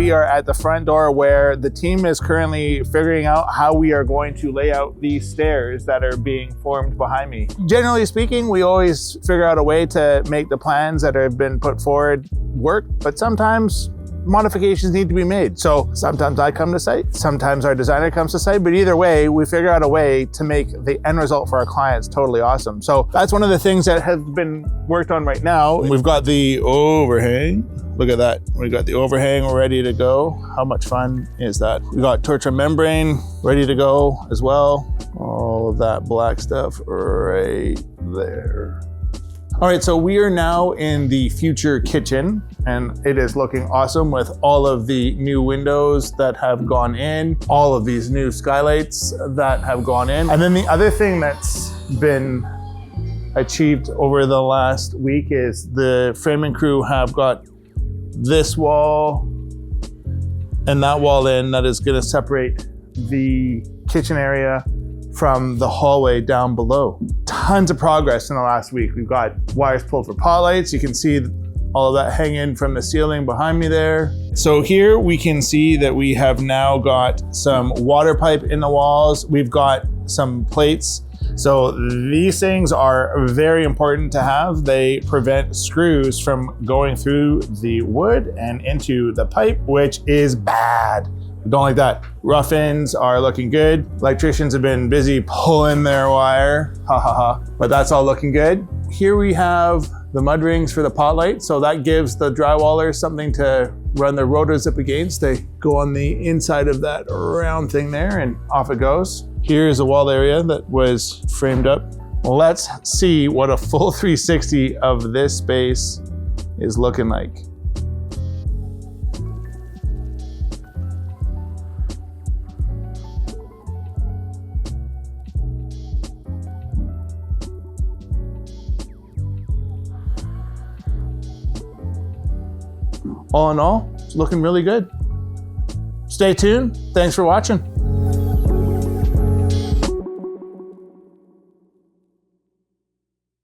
we are at the front door where the team is currently figuring out how we are going to lay out these stairs that are being formed behind me. Generally speaking, we always figure out a way to make the plans that have been put forward work, but sometimes modifications need to be made. So sometimes I come to site, sometimes our designer comes to site, but either way, we figure out a way to make the end result for our clients totally awesome. So that's one of the things that has been worked on right now. We've got the overhang. Look at that. We got the overhang ready to go. How much fun is that? We got torture membrane ready to go as well. All of that black stuff right there. All right, so we are now in the future kitchen and it is looking awesome with all of the new windows that have gone in, all of these new skylights that have gone in. And then the other thing that's been achieved over the last week is the framing crew have got this wall and that wall in that is gonna separate the kitchen area from the hallway down below. Tons of progress in the last week. We've got wires pulled for pot lights. You can see all of that hanging from the ceiling behind me there. So here we can see that we have now got some water pipe in the walls. We've got some plates. So these things are very important to have. They prevent screws from going through the wood and into the pipe, which is bad. Don't like that. Rough ends are looking good. Electricians have been busy pulling their wire, ha ha ha, but that's all looking good. Here we have the mud rings for the pot light. So that gives the drywallers something to run their rotors up against. They go on the inside of that round thing there and off it goes. Here's a wall area that was framed up. Let's see what a full 360 of this space is looking like. All in all, it's looking really good. Stay tuned. Thanks for watching.